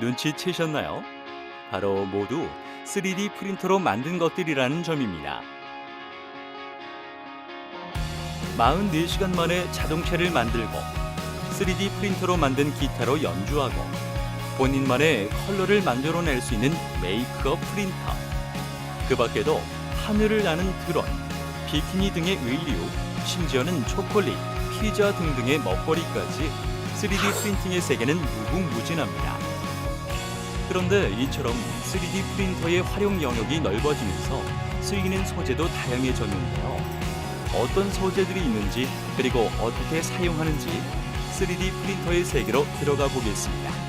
눈치채셨나요? 바로 모두 3D 프린터로 만든 것들이라는 점입니다. 44시간 만에 자동차를 만들고 3D 프린터로 만든 기타로 연주하고 본인만의 컬러를 만들어낼 수 있는 메이크업 프린터, 그 밖에도 하늘을 나는 드론, 비키니 등의 의류, 심지어는 초콜릿, 피자 등등의 먹거리까지 3D 프린팅의 세계는 무궁무진합니다. 그런데 이처럼 3D 프린터의 활용 영역이 넓어지면서 쓰이는 소재도 다양해졌는데요. 어떤 소재들이 있는지, 그리고 어떻게 사용하는지 3D 프린터의 세계로 들어가 보겠습니다.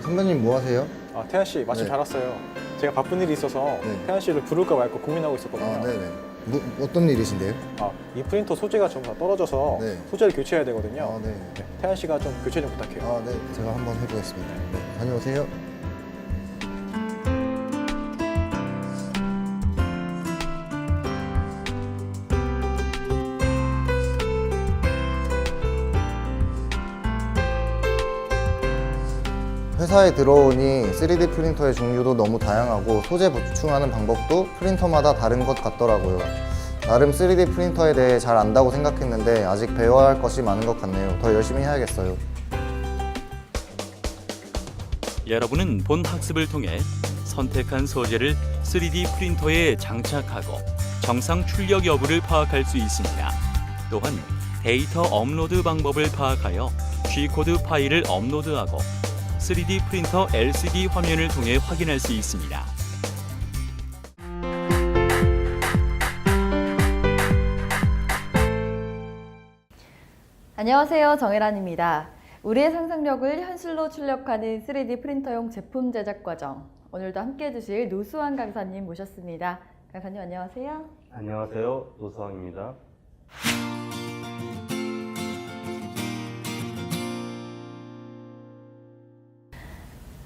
선배님 뭐 하세요? 태연 씨 마침 네. 잘 왔어요. 제가 바쁜 일이 있어서 네. 태연 씨를 부를까 말까 고민하고 있었거든요. 네네. 어떤 일이신데요? 이 프린터 소재가 좀 다 떨어져서 네. 소재를 교체해야 되거든요. 네. 네, 태연 씨가 좀 교체 좀 부탁해요. 네. 제가 한번 해보겠습니다. 네. 다녀오세요. 회사에 들어오니 3D 프린터의 종류도 너무 다양하고 소재 보충하는 방법도 프린터마다 다른 것 같더라고요. 나름 3D 프린터에 대해 잘 안다고 생각했는데 아직 배워야 할 것이 많은 것 같네요. 더 열심히 해야겠어요. 여러분은 본 학습을 통해 선택한 소재를 3D 프린터에 장착하고 정상 출력 여부를 파악할 수 있습니다. 또한 데이터 업로드 방법을 파악하여 G코드 파일을 업로드하고 3D 프린터 LCD 화면을 통해 확인할 수 있습니다. 안녕하세요. 정혜란입니다. 우리의 상상력을 현실로 출력하는 3D 프린터용 제품 제작 과정. 오늘도 함께 해주실 노수환 강사님 모셨습니다. 강사님 안녕하세요. 안녕하세요. 노수환입니다.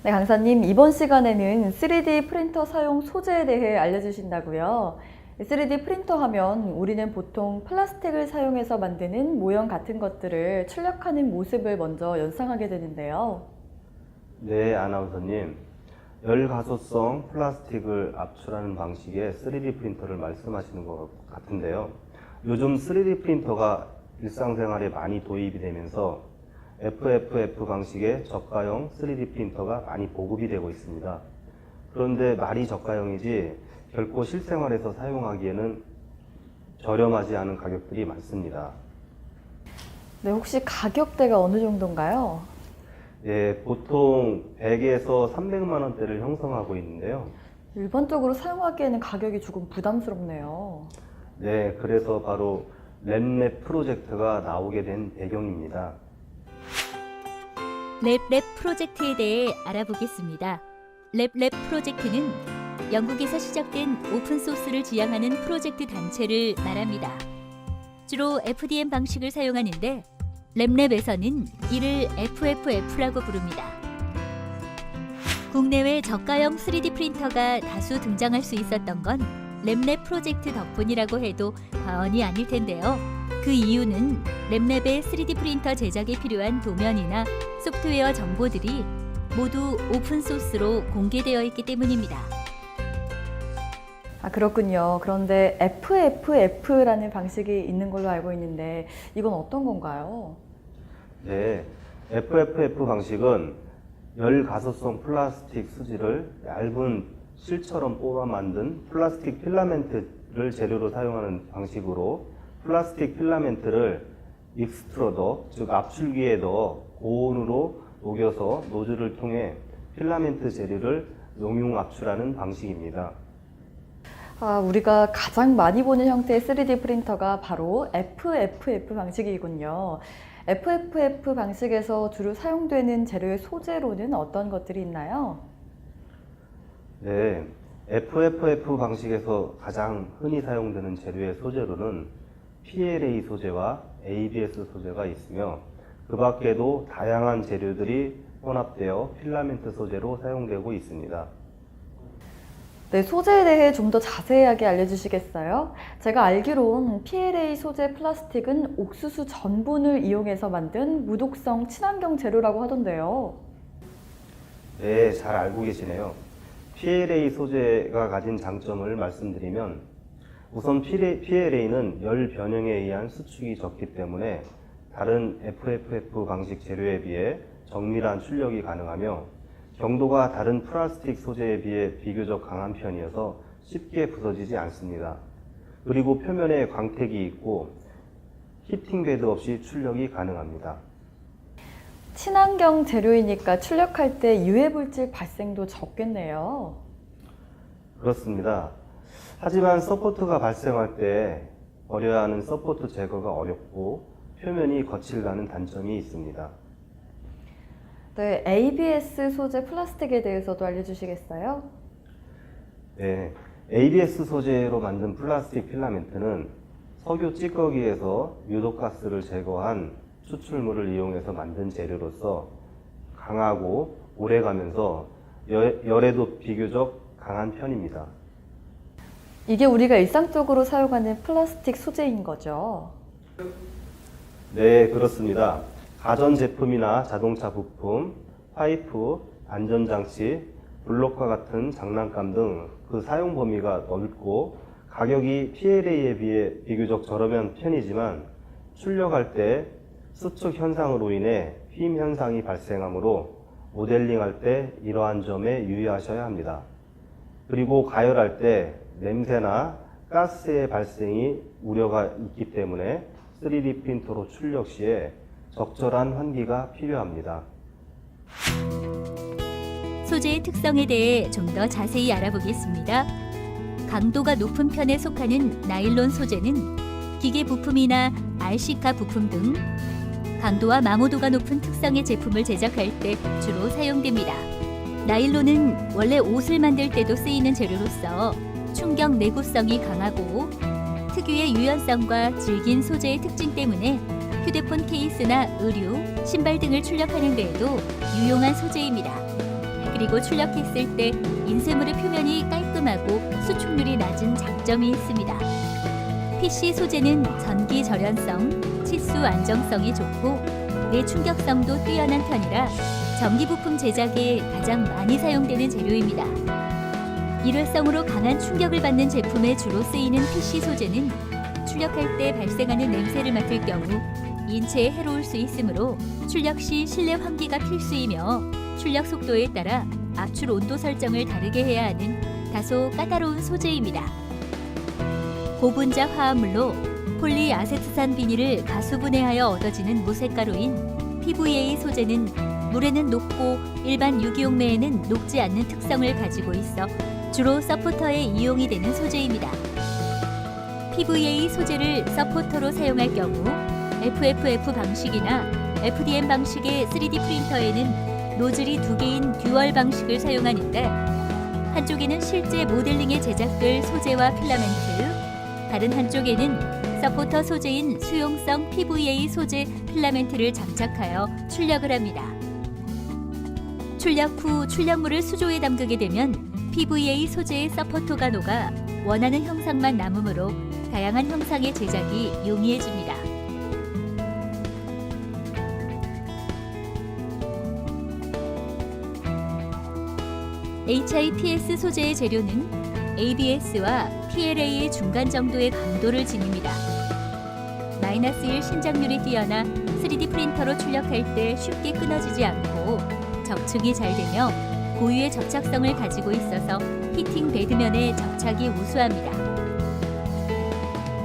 네, 강사님 이번 시간에는 3D 프린터 사용 소재에 대해 알려주신다고요. 3D 프린터 하면 우리는 보통 플라스틱을 사용해서 만드는 모형 같은 것들을 출력하는 모습을 먼저 연상하게 되는데요. 네, 아나운서님. 열가소성 플라스틱을 압출하는 방식의 3D 프린터를 말씀하시는 것 같은데요. 요즘 3D 프린터가 일상생활에 많이 도입이 되면서 FFF 방식의 저가형 3D 프린터가 많이 보급이 되고 있습니다. 그런데 말이 저가형이지 결코 실생활에서 사용하기에는 저렴하지 않은 가격들이 많습니다. 네, 혹시 가격대가 어느 정도인가요? 예, 보통 100에서 300만 원대를 형성하고 있는데요. 일반적으로 사용하기에는 가격이 조금 부담스럽네요. 네, 그래서 바로 랩랩 프로젝트가 나오게 된 배경입니다. 랩랩 프로젝트에 대해 알아보겠습니다. 랩랩 프로젝트는 영국에서 시작된 오픈소스를 지향하는 프로젝트 단체를 말합니다. 주로 FDM 방식을 사용하는데 랩랩에서는 이를 FFF라고 부릅니다. 국내외 저가형 3D 프린터가 다수 등장할 수 있었던 건 랩랩 프로젝트 덕분이라고 해도 과언이 아닐 텐데요. 그 이유는 랩랩의 3D 프린터 제작에 필요한 도면이나 소프트웨어 정보들이 모두 오픈소스로 공개되어 있기 때문입니다. 그렇군요. 그런데 FFF라는 방식이 있는 걸로 알고 있는데 이건 어떤 건가요? 네, FFF 방식은 열가소성 플라스틱 수지를 얇은 실처럼 뽑아 만든 플라스틱 필라멘트를 재료로 사용하는 방식으로 플라스틱 필라멘트를 익스트루더, 즉 압출기에 넣어 고온으로 녹여서 노즐을 통해 필라멘트 재료를 용융 압출하는 방식입니다. 우리가 가장 많이 보는 형태의 3D 프린터가 바로 FFF 방식이군요. FFF 방식에서 주로 사용되는 재료의 소재로는 어떤 것들이 있나요? 네, FFF 방식에서 가장 흔히 사용되는 재료의 소재로는 PLA 소재와 ABS 소재가 있으며 그 밖에도 다양한 재료들이 혼합되어 필라멘트 소재로 사용되고 있습니다. 네, 소재에 대해 좀 더 자세하게 알려주시겠어요? 제가 알기론 PLA 소재 플라스틱은 옥수수 전분을 이용해서 만든 무독성 친환경 재료라고 하던데요. 네, 잘 알고 계시네요. PLA 소재가 가진 장점을 말씀드리면 우선 PLA는 열 변형에 의한 수축이 적기 때문에 다른 FFF 방식 재료에 비해 정밀한 출력이 가능하며 경도가 다른 플라스틱 소재에 비해 비교적 강한 편이어서 쉽게 부서지지 않습니다. 그리고 표면에 광택이 있고 히팅 베드 없이 출력이 가능합니다. 친환경 재료이니까 출력할 때 유해물질 발생도 적겠네요. 그렇습니다. 하지만 서포트가 발생할 때 버려야 하는 서포트 제거가 어렵고 표면이 거칠다는 단점이 있습니다. 네, ABS 소재 플라스틱에 대해서도 알려주시겠어요? 네, ABS 소재로 만든 플라스틱 필라멘트는 석유 찌꺼기에서 유독가스를 제거한 추출물을 이용해서 만든 재료로서 강하고 오래가면서 열에도 비교적 강한 편입니다. 이게 우리가 일상적으로 사용하는 플라스틱 소재인 거죠? 네, 그렇습니다. 가전제품이나 자동차 부품, 파이프, 안전장치, 블록과 같은 장난감 등 그 사용 범위가 넓고 가격이 PLA에 비해 비교적 저렴한 편이지만 출력할 때 수축 현상으로 인해 휨 현상이 발생하므로 모델링할 때 이러한 점에 유의하셔야 합니다. 그리고 가열할 때 냄새나 가스의 발생이 우려가 있기 때문에 3D 프린터로 출력 시에 적절한 환기가 필요합니다. 소재의 특성에 대해 좀 더 자세히 알아보겠습니다. 강도가 높은 편에 속하는 나일론 소재는 기계 부품이나 RC카 부품 등 강도와 마모도가 높은 특성의 제품을 제작할 때 주로 사용됩니다. 나일론은 원래 옷을 만들 때도 쓰이는 재료로서 충격 내구성이 강하고 특유의 유연성과 질긴 소재의 특징 때문에 휴대폰 케이스나 의류, 신발 등을 출력하는 데에도 유용한 소재입니다. 그리고 출력했을 때 인쇄물의 표면이 깔끔하고 수축률이 낮은 장점이 있습니다. PC 소재는 전기 절연성, 치수 안정성이 좋고 내충격성도 뛰어난 편이라 전기 부품 제작에 가장 많이 사용되는 재료입니다. 일회성으로 강한 충격을 받는 제품에 주로 쓰이는 PC 소재는 출력할 때 발생하는 냄새를 맡을 경우 인체에 해로울 수 있으므로 출력 시 실내 환기가 필수이며 출력 속도에 따라 압출 온도 설정을 다르게 해야 하는 다소 까다로운 소재입니다. 고분자 화합물로 폴리아세트산 비닐을 가수분해하여 얻어지는 무색가루인 PVA 소재는 물에는 녹고 일반 유기용매에는 녹지 않는 특성을 가지고 있어 주로 서포터에 이용이 되는 소재입니다. PVA 소재를 서포터로 사용할 경우 FFF 방식이나 FDM 방식의 3D 프린터에는 노즐이 2개인 듀얼 방식을 사용하는데 한쪽에는 실제 모델링에 제작될 소재와 필라멘트, 다른 한쪽에는 서포터 소재인 수용성 PVA 소재 필라멘트를 장착하여 출력을 합니다. 출력 후 출력물을 수조에 담그게 되면 PVA 소재의 서포터가 녹아 원하는 형상만 남으므로 다양한 형상의 제작이 용이해집니다. HIPS 소재의 재료는 ABS와 PLA의 중간 정도의 강도를 지닙니다. -1 신장률이 뛰어나 3D 프린터로 출력할 때 쉽게 끊어지지 않고 적층이 잘 되며 고유의 접착성을 가지고 있어서 히팅 베드면에 접착이 우수합니다.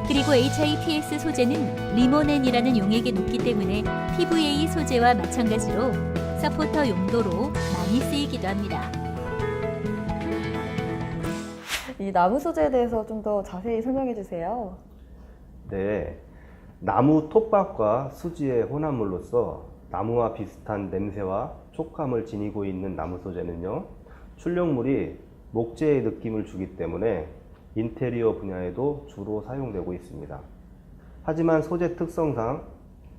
그리고 HIPS 소재는 리모넨이라는 용액에 녹기 때문에 PVA 소재와 마찬가지로 서포터 용도로 많이 쓰이기도 합니다. 이 나무 소재에 대해서 좀 더 자세히 설명해 주세요. 네, 나무 톱밥과 수지의 혼합물로서 나무와 비슷한 냄새와 촉감을 지니고 있는 나무 소재는요, 출력물이 목재의 느낌을 주기 때문에 인테리어 분야에도 주로 사용되고 있습니다. 하지만 소재 특성상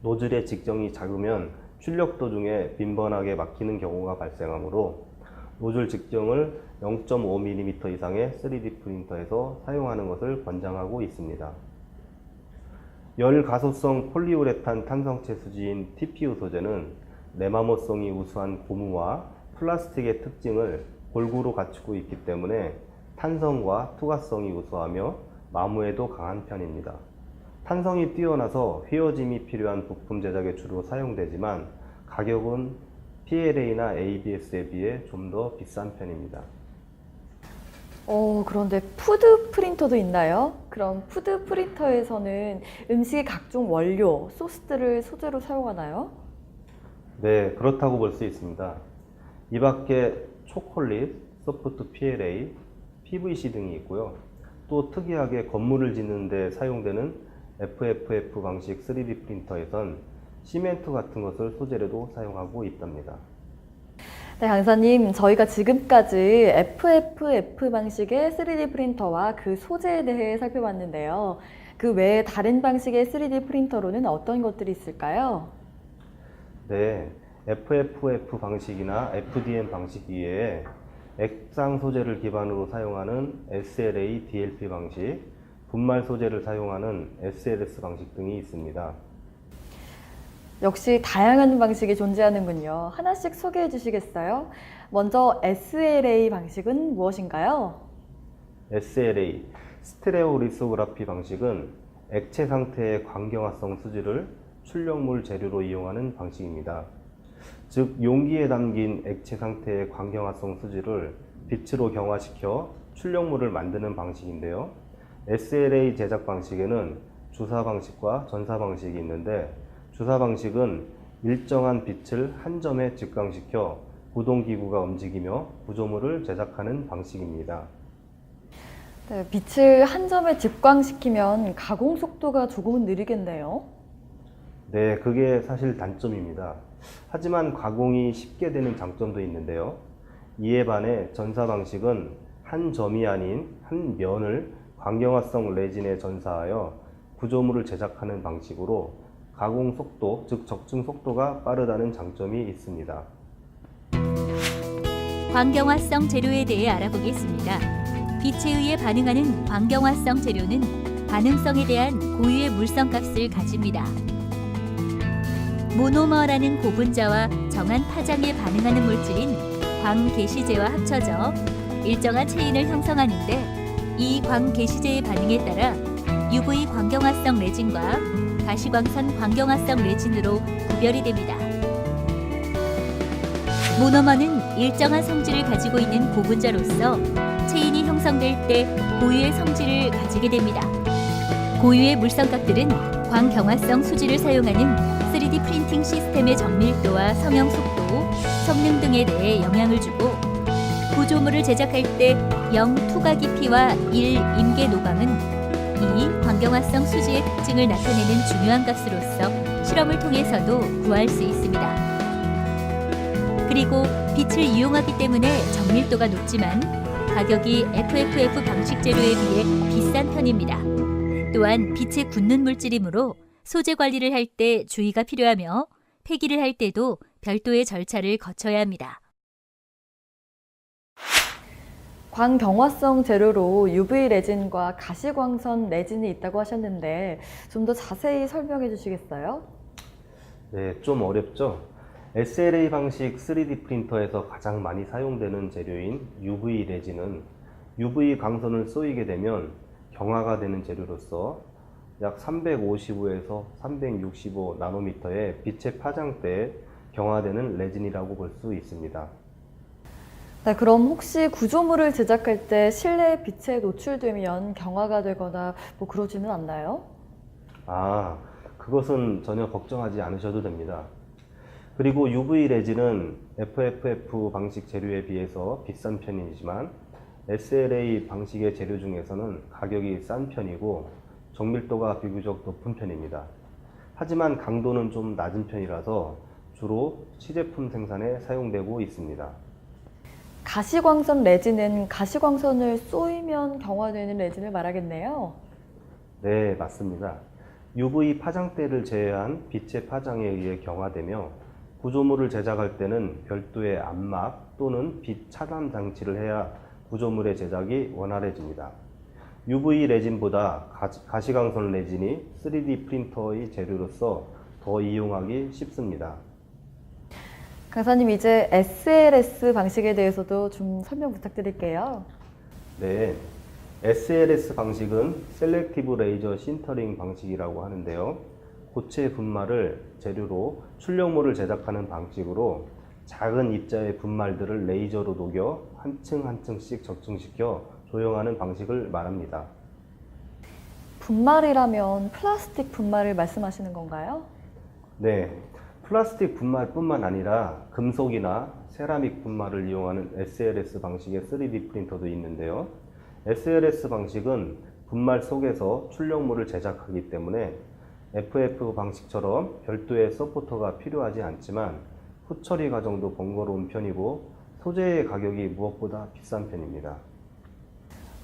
노즐의 직정이 작으면 출력 도중에 빈번하게 막히는 경우가 발생하므로 노즐 직정을 0.5mm 이상의 3D 프린터에서 사용하는 것을 권장하고 있습니다. 열 가소성 폴리우레탄 탄성체 수지인 TPU 소재는 내마모성이 우수한 고무와 플라스틱의 특징을 골고루 갖추고 있기 때문에 탄성과 투과성이 우수하며 마모에도 강한 편입니다. 탄성이 뛰어나서 휘어짐이 필요한 부품 제작에 주로 사용되지만 가격은 PLA나 ABS에 비해 좀 더 비싼 편입니다. 그런데 푸드 프린터도 있나요? 그럼 푸드 프린터에서는 음식의 각종 원료, 소스들을 소재로 사용하나요? 네, 그렇다고 볼 수 있습니다. 이 밖에 초콜릿, 소프트 PLA, PVC 등이 있고요. 또 특이하게 건물을 짓는 데 사용되는 FFF 방식 3D 프린터에선 시멘트 같은 것을 소재로도 사용하고 있답니다. 네, 강사님, 저희가 지금까지 FFF 방식의 3D 프린터와 그 소재에 대해 살펴봤는데요. 그 외에 다른 방식의 3D 프린터로는 어떤 것들이 있을까요? 네, FFF 방식이나 FDM 방식 이외에 액상 소재를 기반으로 사용하는 SLA DLP 방식, 분말 소재를 사용하는 SLS 방식 등이 있습니다. 역시 다양한 방식이 존재하는군요. 하나씩 소개해 주시겠어요? 먼저 SLA 방식은 무엇인가요? SLA, 스테레오 리소그라피 방식은 액체 상태의 광경화성 수지를 출력물 재료로 이용하는 방식입니다. 즉, 용기에 담긴 액체 상태의 광경화성 수지를 빛으로 경화시켜 출력물을 만드는 방식인데요. SLA 제작 방식에는 주사 방식과 전사 방식이 있는데, 주사 방식은 일정한 빛을 한 점에 직광시켜 구동기구가 움직이며 구조물을 제작하는 방식입니다. 네, 빛을 한 점에 직광시키면 가공 속도가 조금은 느리겠네요. 네, 그게 사실 단점입니다. 하지만 가공이 쉽게 되는 장점도 있는데요. 이에 반해 전사 방식은 한 점이 아닌 한 면을 광경화성 레진에 전사하여 구조물을 제작하는 방식으로 가공 속도, 즉 적중 속도가 빠르다는 장점이 있습니다. 광경화성 재료에 대해 알아보겠습니다. 빛에 의해 반응하는 광경화성 재료는 반응성에 대한 고유의 물성값을 가집니다. 모노머라는 고분자와 정한 파장에 반응하는 물질인 광개시제와 합쳐져 일정한 체인을 형성하는데, 이 광개시제의 반응에 따라 UV 광경화성 레진과 가시광선 광경화성 레진으로 구별이 됩니다. 모노머는 일정한 성질을 가지고 있는 고분자로서 체인이 형성될 때 고유의 성질을 가지게 됩니다. 고유의 물성값들은 광경화성 수지를 사용하는 3D 프린팅 시스템의 정밀도와 성형 속도, 성능 등에 대해 영향을 주고, 구조물을 제작할 때 0 투과 깊이와 1 임계 노광은 이 광경화성 수지의 특징을 나타내는 중요한 값으로서 실험을 통해서도 구할 수 있습니다. 그리고 빛을 이용하기 때문에 정밀도가 높지만 가격이 FFF 방식 재료에 비해 비싼 편입니다. 또한 빛에 굳는 물질이므로 소재 관리를 할 때 주의가 필요하며 폐기를 할 때도 별도의 절차를 거쳐야 합니다. 광경화성 재료로 UV 레진과 가시광선 레진이 있다고 하셨는데 좀 더 자세히 설명해 주시겠어요? 네, 좀 어렵죠? SLA 방식 3D 프린터에서 가장 많이 사용되는 재료인 UV 레진은 UV 광선을 쏘이게 되면 경화가 되는 재료로서 약 355에서 365 나노미터의 빛의 파장대에 경화되는 레진이라고 볼 수 있습니다. 네, 그럼 혹시 구조물을 제작할 때 실내 빛에 노출되면 경화가 되거나 뭐 그러지는 않나요? 그것은 전혀 걱정하지 않으셔도 됩니다. 그리고 UV 레진은 FFF 방식 재료에 비해서 비싼 편이지만 SLA 방식의 재료 중에서는 가격이 싼 편이고 정밀도가 비교적 높은 편입니다. 하지만 강도는 좀 낮은 편이라서 주로 시제품 생산에 사용되고 있습니다. 가시광선 레진은 가시광선을 쏘이면 경화되는 레진을 말하겠네요. 네, 맞습니다. UV 파장대를 제외한 빛의 파장에 의해 경화되며 구조물을 제작할 때는 별도의 암막 또는 빛 차단 장치를 해야 구조물의 제작이 원활해집니다. UV 레진보다 가시광선 레진이 3D 프린터의 재료로서 더 이용하기 쉽습니다. 강사님, 이제 SLS 방식에 대해서도 좀 설명 부탁드릴게요. 네, SLS 방식은 셀렉티브 레이저 신터링 방식이라고 하는데요. 고체 분말을 재료로 출력물을 제작하는 방식으로 작은 입자의 분말들을 레이저로 녹여 한 층 한 층씩 적층시켜 조형하는 방식을 말합니다. 분말이라면 플라스틱 분말을 말씀하시는 건가요? 네, 플라스틱 분말뿐만 아니라 금속이나 세라믹 분말을 이용하는 SLS 방식의 3D 프린터도 있는데요. SLS 방식은 분말 속에서 출력물을 제작하기 때문에 FF 방식처럼 별도의 서포터가 필요하지 않지만 후처리 과정도 번거로운 편이고 소재의 가격이 무엇보다 비싼 편입니다.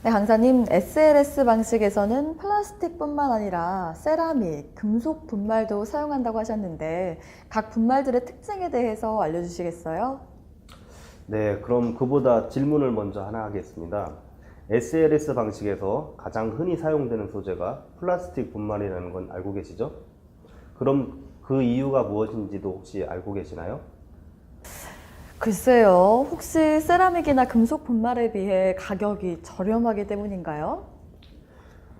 네, 강사님, SLS 방식에서는 플라스틱뿐만 아니라 세라믹, 금속 분말도 사용한다고 하셨는데 각 분말들의 특징에 대해서 알려주시겠어요? 네, 그럼 그보다 질문을 먼저 하나 하겠습니다. SLS 방식에서 가장 흔히 사용되는 소재가 플라스틱 분말이라는 건 알고 계시죠? 그럼 그 이유가 무엇인지도 혹시 알고 계시나요? 글쎄요, 혹시 세라믹이나 금속 분말에 비해 가격이 저렴하기 때문인가요?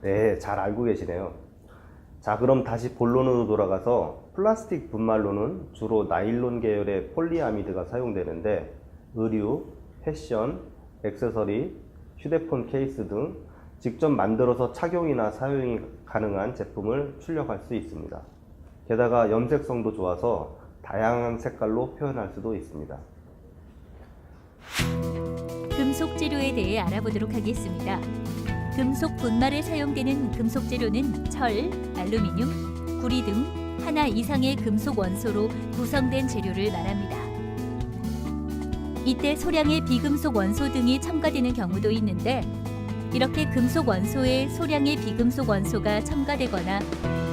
네, 잘 알고 계시네요. 자, 그럼 다시 본론으로 돌아가서 플라스틱 분말로는 주로 나일론 계열의 폴리아미드가 사용되는데 의류, 패션, 액세서리, 휴대폰 케이스 등 직접 만들어서 착용이나 사용이 가능한 제품을 출력할 수 있습니다. 게다가 염색성도 좋아서 다양한 색깔로 표현할 수도 있습니다. 금속 재료에 대해 알아보도록 하겠습니다. 금속 분말에 사용되는 금속 재료는 철, 알루미늄, 구리 등 하나 이상의 금속 원소로 구성된 재료를 말합니다. 이때 소량의 비금속 원소 등이 첨가되는 경우도 있는데 이렇게 금속 원소에 소량의 비금속 원소가 첨가되거나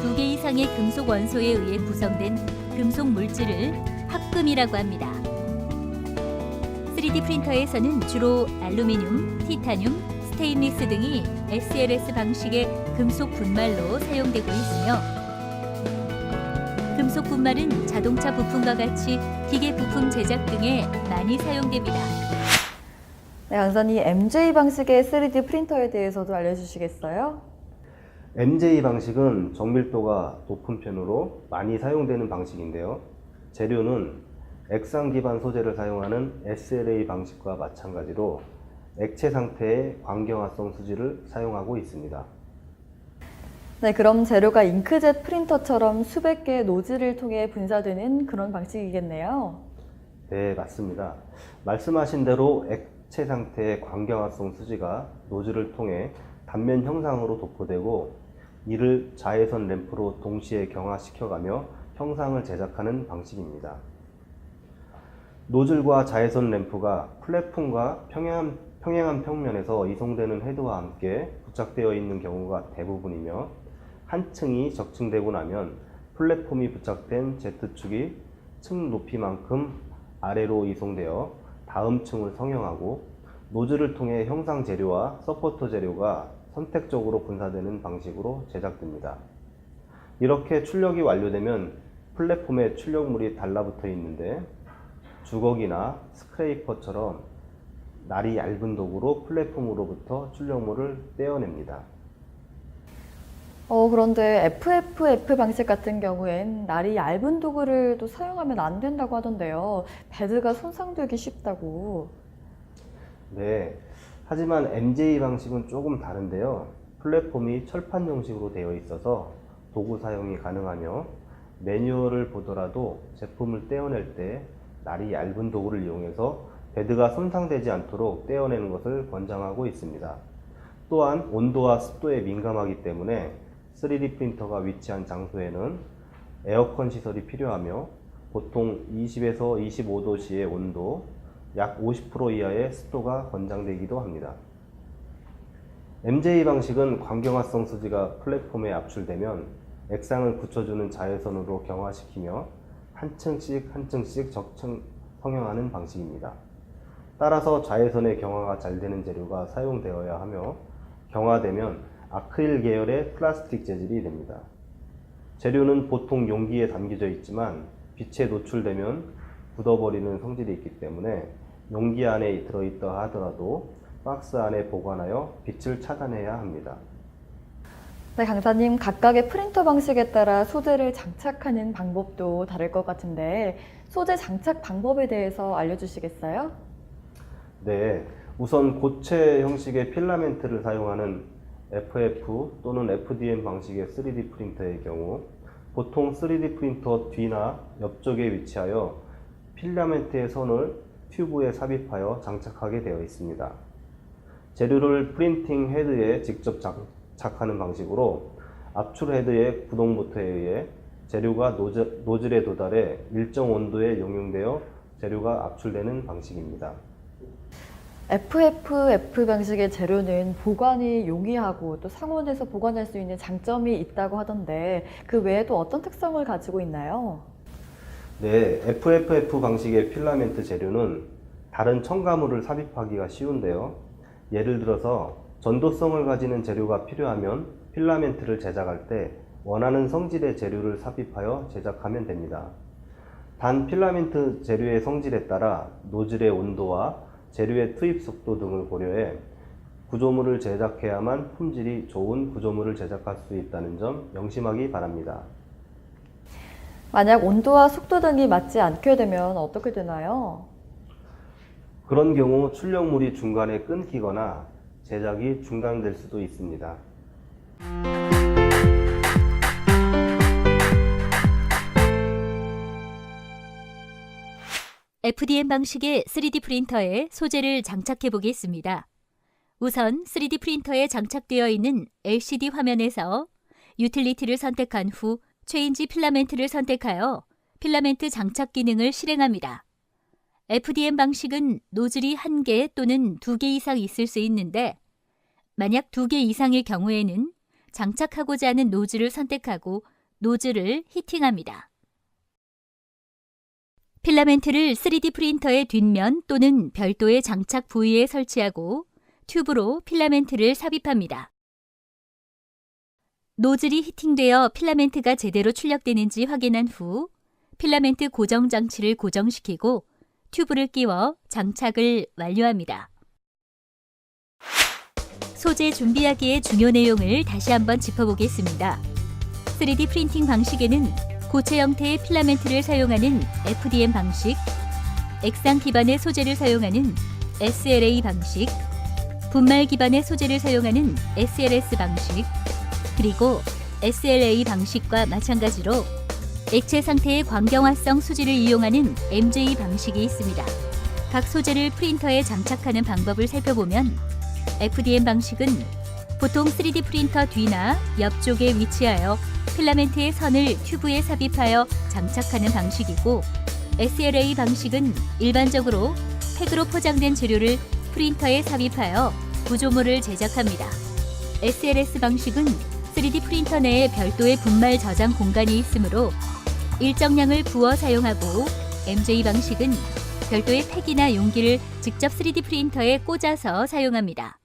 2개 이상의 금속 원소에 의해 구성된 금속 물질을 합금이라고 합니다. 3D 프린터에서는 주로 알루미늄, 티타늄, 스테인리스 등이 SLS 방식의 금속 분말로 사용되고 있으며 금속 분말은 자동차 부품과 같이 기계 부품 제작 등에 많이 사용됩니다. 네, 강사님, MJ 방식의 3D 프린터에 대해서도 알려주시겠어요? MJ 방식은 정밀도가 높은 편으로 많이 사용되는 방식인데요. 재료는 액상 기반 소재를 사용하는 SLA 방식과 마찬가지로 액체 상태의 광경화성 수지를 사용하고 있습니다. 네, 그럼 재료가 잉크젯 프린터처럼 수백 개의 노즐을 통해 분사되는 그런 방식이겠네요. 네, 맞습니다. 말씀하신 대로 액체 상태의 광경화성 수지가 노즐을 통해 단면 형상으로 도포되고 이를 자외선 램프로 동시에 경화시켜가며 형상을 제작하는 방식입니다. 노즐과 자외선 램프가 플랫폼과 평행한 평면에서 이송되는 헤드와 함께 부착되어 있는 경우가 대부분이며 한 층이 적층되고 나면 플랫폼이 부착된 Z축이 층 높이만큼 아래로 이송되어 다음 층을 성형하고 노즐을 통해 형상 재료와 서포터 재료가 선택적으로 분사되는 방식으로 제작됩니다. 이렇게 출력이 완료되면 플랫폼에 출력물이 달라붙어 있는데 주걱이나 스크레이퍼처럼 날이 얇은 도구로 플랫폼으로부터 출력물을 떼어냅니다. 그런데 FFF 방식 같은 경우엔 날이 얇은 도구를 또 사용하면 안 된다고 하던데요. 베드가 손상되기 쉽다고. 네, 하지만 MJ 방식은 조금 다른데요. 플랫폼이 철판 형식으로 되어 있어서 도구 사용이 가능하며 매뉴얼을 보더라도 제품을 떼어낼 때 날이 얇은 도구를 이용해서 베드가 손상되지 않도록 떼어내는 것을 권장하고 있습니다. 또한 온도와 습도에 민감하기 때문에 3D 프린터가 위치한 장소에는 에어컨 시설이 필요하며 보통 20에서 25도씨의 온도 약 50% 이하의 습도가 권장되기도 합니다. MJ 방식은 광경화성 수지가 플랫폼에 압출되면 액상을 붙여주는 자외선으로 경화시키며 한 층씩 적층 성형하는 방식입니다. 따라서 자외선의 경화가 잘 되는 재료가 사용되어야 하며 경화되면 아크릴 계열의 플라스틱 재질이 됩니다. 재료는 보통 용기에 담겨져 있지만 빛에 노출되면 굳어버리는 성질이 있기 때문에 용기 안에 들어있다 하더라도 박스 안에 보관하여 빛을 차단해야 합니다. 네, 강사님, 각각의 프린터 방식에 따라 소재를 장착하는 방법도 다를 것 같은데 소재 장착 방법에 대해서 알려주시겠어요? 네, 우선 고체 형식의 필라멘트를 사용하는 FF 또는 FDM 방식의 3D 프린터의 경우 보통 3D 프린터 뒤나 옆쪽에 위치하여 필라멘트의 선을 튜브에 삽입하여 장착하게 되어 있습니다. 재료를 프린팅 헤드에 직접 장착하는 방식으로 압출 헤드의 구동 모터에 의해 재료가 노즐에 도달해 일정 온도에 용융되어 재료가 압출되는 방식입니다. FFF 방식의 재료는 보관이 용이하고 또 상온에서 보관할 수 있는 장점이 있다고 하던데 그 외에도 어떤 특성을 가지고 있나요? 네, FFF 방식의 필라멘트 재료는 다른 첨가물을 삽입하기가 쉬운데요. 예를 들어서 전도성을 가지는 재료가 필요하면 필라멘트를 제작할 때 원하는 성질의 재료를 삽입하여 제작하면 됩니다. 단 필라멘트 재료의 성질에 따라 노즐의 온도와 재료의 투입 속도 등을 고려해 구조물을 제작해야만 품질이 좋은 구조물을 제작할 수 있다는 점 명심하기 바랍니다. 만약 온도와 속도 등이 맞지 않게 되면 어떻게 되나요? 그런 경우 출력물이 중간에 끊기거나 제작이 중단될 수도 있습니다. FDM 방식의 3D 프린터에 소재를 장착해 보겠습니다. 우선 3D 프린터에 장착되어 있는 LCD 화면에서 유틸리티를 선택한 후 체인지 필라멘트를 선택하여 필라멘트 장착 기능을 실행합니다. FDM 방식은 노즐이 1개 또는 2개 이상 있을 수 있는데 만약 2개 이상의 경우에는 장착하고자 하는 노즐을 선택하고 노즐을 히팅합니다. 필라멘트를 3D 프린터의 뒷면 또는 별도의 장착 부위에 설치하고 튜브로 필라멘트를 삽입합니다. 노즐이 히팅되어 필라멘트가 제대로 출력되는지 확인한 후 필라멘트 고정 장치를 고정시키고 튜브를 끼워 장착을 완료합니다. 소재 준비하기의 중요 내용을 다시 한번 짚어보겠습니다. 3D 프린팅 방식에는 고체 형태의 필라멘트를 사용하는 FDM 방식, 액상 기반의 소재를 사용하는 SLA 방식, 분말 기반의 소재를 사용하는 SLS 방식, 그리고 SLA 방식과 마찬가지로 액체 상태의 광경화성 수지를 이용하는 MJ 방식이 있습니다. 각 소재를 프린터에 장착하는 방법을 살펴보면 FDM 방식은 보통 3D 프린터 뒤나 옆쪽에 위치하여 필라멘트의 선을 튜브에 삽입하여 장착하는 방식이고 SLA 방식은 일반적으로 팩으로 포장된 재료를 프린터에 삽입하여 구조물을 제작합니다. SLS 방식은 3D 프린터 내에 별도의 분말 저장 공간이 있으므로 일정량을 부어 사용하고 MJ 방식은 별도의 팩이나 용기를 직접 3D 프린터에 꽂아서 사용합니다.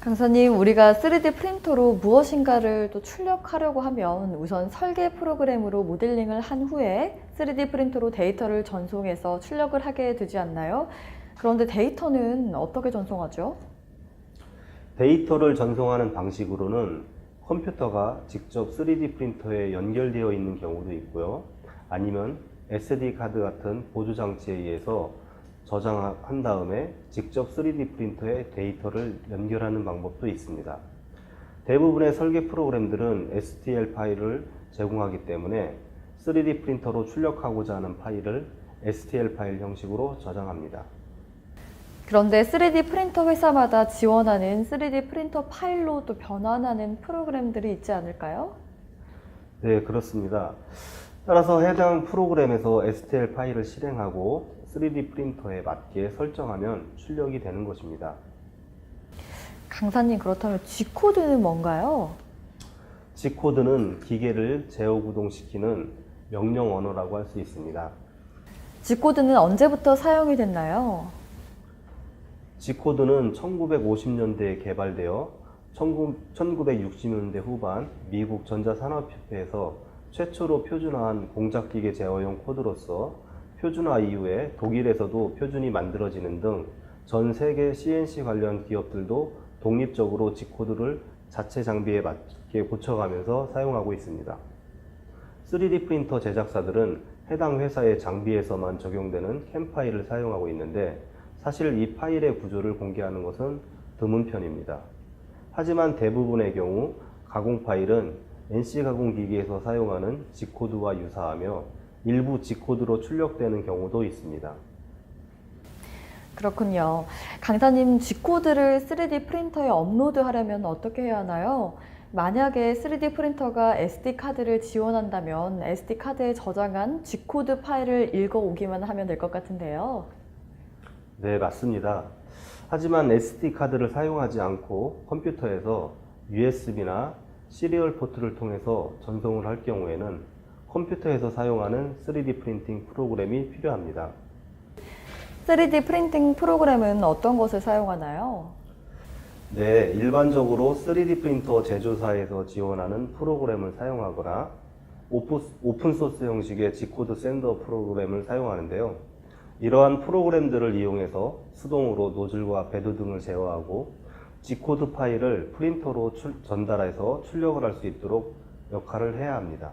강사님, 우리가 3D 프린터로 무엇인가를 또 출력하려고 하면 우선 설계 프로그램으로 모델링을 한 후에 3D 프린터로 데이터를 전송해서 출력을 하게 되지 않나요? 그런데 데이터는 어떻게 전송하죠? 데이터를 전송하는 방식으로는 컴퓨터가 직접 3D 프린터에 연결되어 있는 경우도 있고요. 아니면 SD 카드 같은 보조 장치에 의해서 저장한 다음에 직접 3D 프린터에 데이터를 연결하는 방법도 있습니다. 대부분의 설계 프로그램들은 STL 파일을 제공하기 때문에 3D 프린터로 출력하고자 하는 파일을 STL 파일 형식으로 저장합니다. 그런데 3D 프린터 회사마다 지원하는 3D 프린터 파일로 또 변환하는 프로그램들이 있지 않을까요? 네, 그렇습니다. 따라서 해당 프로그램에서 STL 파일을 실행하고 3D 프린터에 맞게 설정하면 출력이 되는 것입니다. 강사님, 그렇다면 G코드는 뭔가요? G코드는 기계를 제어 구동시키는 명령 언어라고 할 수 있습니다. G코드는 언제부터 사용이 됐나요? G코드는 1950년대에 개발되어 1960년대 후반 미국 전자산업협회에서 최초로 표준화한 공작기계 제어용 코드로서 표준화 이후에 독일에서도 표준이 만들어지는 등 전 세계 CNC 관련 기업들도 독립적으로 G코드를 자체 장비에 맞게 고쳐가면서 사용하고 있습니다. 3D 프린터 제작사들은 해당 회사의 장비에서만 적용되는 캠 파일을 사용하고 있는데 사실 이 파일의 구조를 공개하는 것은 드문 편입니다. 하지만 대부분의 경우 가공 파일은 NC 가공 기기에서 사용하는 G코드와 유사하며 일부 G코드로 출력되는 경우도 있습니다. 그렇군요. 강사님, G코드를 3D 프린터에 업로드하려면 어떻게 해야 하나요? 만약에 3D 프린터가 SD카드를 지원한다면 SD카드에 저장한 G코드 파일을 읽어오기만 하면 될 것 같은데요. 네, 맞습니다. 하지만 SD카드를 사용하지 않고 컴퓨터에서 USB나 시리얼 포트를 통해서 전송을 할 경우에는 컴퓨터에서 사용하는 3D 프린팅 프로그램이 필요합니다. 3D 프린팅 프로그램은 어떤 것을 사용하나요? 네, 일반적으로 3D 프린터 제조사에서 지원하는 프로그램을 사용하거나 오픈소스 형식의 G코드 샌더 프로그램을 사용하는데요. 이러한 프로그램들을 이용해서 수동으로 노즐과 베드 등을 제어하고 G코드 파일을 프린터로 전달해서 출력을 할 수 있도록 역할을 해야 합니다.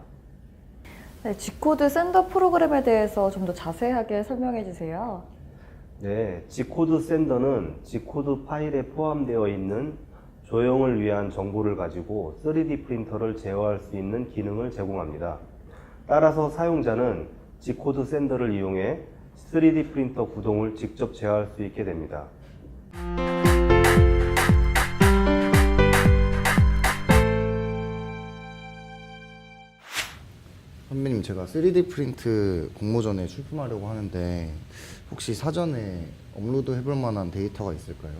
네, G코드 샌더 프로그램에 대해서 좀 더 자세하게 설명해 주세요. 네, G코드 샌더는 G코드 파일에 포함되어 있는 조형을 위한 정보를 가지고 3D 프린터를 제어할 수 있는 기능을 제공합니다. 따라서 사용자는 G코드 샌더를 이용해 3D 프린터 구동을 직접 제어할 수 있게 됩니다. 선배님, 제가 3D 프린트 공모전에 출품하려고 하는데 혹시 사전에 업로드 해볼 만한 데이터가 있을까요?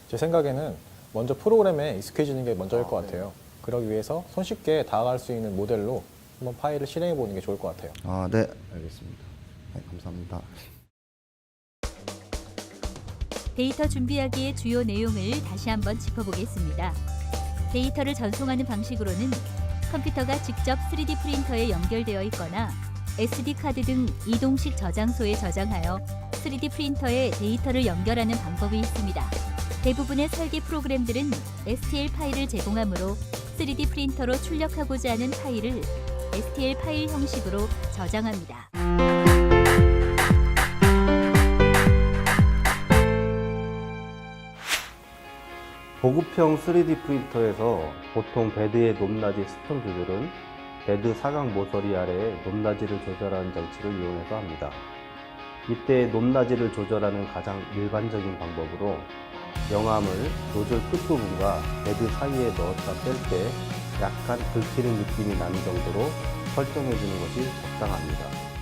제 생각에는 먼저 프로그램에 익숙해지는 게 먼저일 것 같아요. 그러기 위해서 손쉽게 다가갈 수 있는 모델로 한번 파일을 실행해 보는 게 좋을 것 같아요. 네, 알겠습니다. 네, 감사합니다. 데이터 준비하기의 주요 내용을 다시 한번 짚어보겠습니다. 데이터를 전송하는 방식으로는 컴퓨터가 직접 3D 프린터에 연결되어 있거나 SD카드 등 이동식 저장소에 저장하여 3D 프린터에 데이터를 연결하는 방법이 있습니다. 대부분의 설계 프로그램들은 STL 파일을 제공하므로 3D 프린터로 출력하고자 하는 파일을 STL 파일 형식으로 저장합니다. 보급형 3D 프린터에서 보통 베드의 높낮이 스톤 조절은 베드 사각 모서리 아래에 높낮이를 조절하는 장치를 이용해서 합니다. 이때 높낮이를 조절하는 가장 일반적인 방법으로 영암을 노즐 끝부분과 베드 사이에 넣었다 뺄 때 약간 긁히는 느낌이 나는 정도로 설정해 주는 것이 적당합니다.